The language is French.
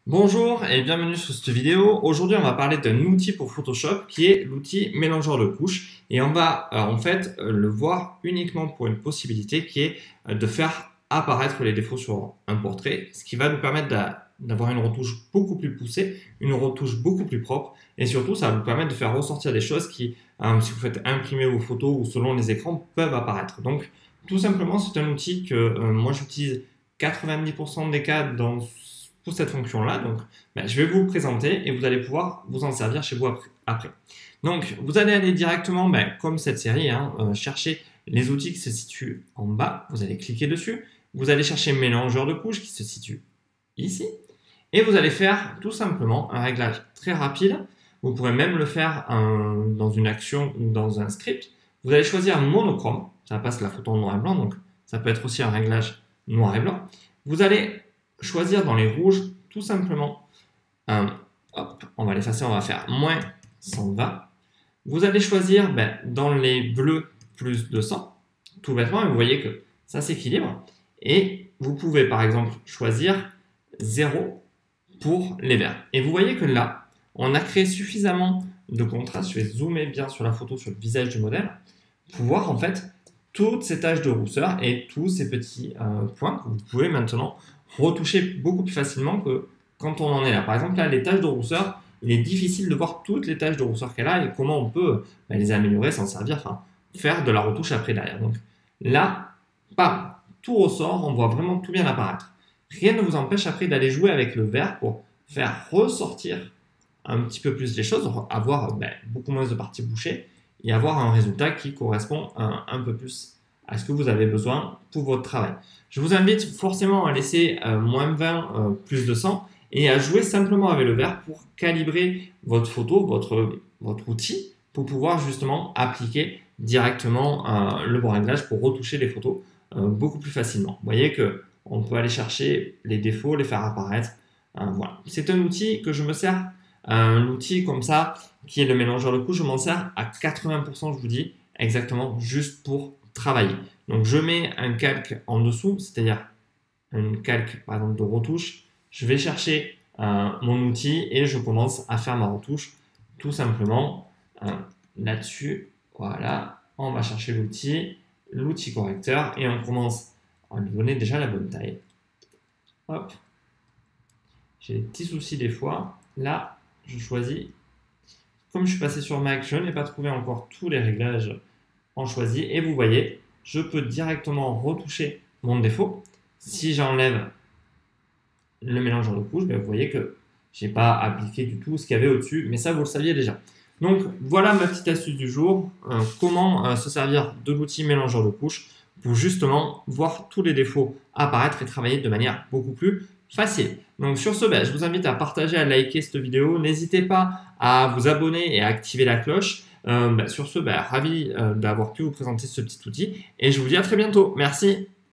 Bonjour et bienvenue sur cette vidéo. Aujourd'hui, on va parler d'un outil pour Photoshop qui est l'outil mélangeur de couches et on va le voir uniquement pour une possibilité qui est de faire apparaître les défauts sur un portrait, ce qui va nous permettre d'avoir une retouche beaucoup plus poussée, une retouche beaucoup plus propre et surtout ça va vous permettre de faire ressortir des choses qui, si vous faites imprimer vos photos ou selon les écrans, peuvent apparaître. Donc tout simplement, c'est un outil que moi j'utilise 90% des cas pour cette fonction-là. Donc, je vais vous le présenter et vous allez pouvoir vous en servir chez vous après. Donc, vous allez aller directement, comme cette série, chercher les outils qui se situent en bas. Vous allez cliquer dessus. Vous allez chercher mélangeur de couches qui se situe ici. Et vous allez faire tout simplement un réglage très rapide. Vous pourrez même le faire dans une action ou dans un script. Vous allez choisir monochrome. Ça passe la photo en noir et blanc. Donc, ça peut être aussi un réglage noir et blanc. Vous allez choisir dans les rouges tout simplement on va l'effacer, on va faire moins 120. Vous allez choisir dans les bleus plus 200 tout bêtement et vous voyez que ça s'équilibre et vous pouvez par exemple choisir 0 pour les verts et vous voyez que là on a créé suffisamment de contraste. Je vais zoomer bien sur la photo, sur le visage du modèle pour voir en fait toutes ces taches de rousseur et tous ces petits points que vous pouvez maintenant retoucher beaucoup plus facilement que quand on en est là. Par exemple, là, les taches de rousseur, il est difficile de voir toutes les taches de rousseur qu'elle a et comment on peut les améliorer, s'en servir, enfin, faire de la retouche après derrière. Donc là, tout ressort, on voit vraiment tout bien apparaître. Rien ne vous empêche après d'aller jouer avec le vert pour faire ressortir un petit peu plus les choses, avoir beaucoup moins de parties bouchées et avoir un résultat qui correspond un peu plus à ce que vous avez besoin pour votre travail. Je vous invite forcément à laisser moins 20, plus de 100 et à jouer simplement avec le vert pour calibrer votre photo, votre outil, pour pouvoir justement appliquer directement le bon réglage pour retoucher les photos beaucoup plus facilement. Vous voyez que on peut aller chercher les défauts, les faire apparaître. Voilà. C'est un outil que je me sers, un outil comme ça, qui est le mélangeur de couches, je m'en sers à 80%, je vous dis, exactement, juste pour travailler. Donc je mets un calque en dessous, c'est-à-dire un calque par exemple de retouche. Je vais chercher mon outil et je commence à faire ma retouche tout simplement là-dessus. Voilà, on va chercher l'outil correcteur et on commence à lui donner déjà la bonne taille. Hop, j'ai des petits soucis des fois. Là, je choisis. Comme je suis passé sur Mac, je n'ai pas trouvé encore tous les réglages en choisi et vous voyez, je peux directement retoucher mon défaut. Si j'enlève le mélangeur de couches, vous voyez que je n'ai pas appliqué du tout ce qu'il y avait au-dessus, mais ça vous le saviez déjà. Donc voilà ma petite astuce du jour, comment se servir de l'outil mélangeur de couches pour justement voir tous les défauts apparaître et travailler de manière beaucoup plus facile. Donc sur ce, je vous invite à partager, à liker cette vidéo. N'hésitez pas à vous abonner et à activer la cloche. Sur ce, ravi d'avoir pu vous présenter ce petit outil et je vous dis à très bientôt. Merci.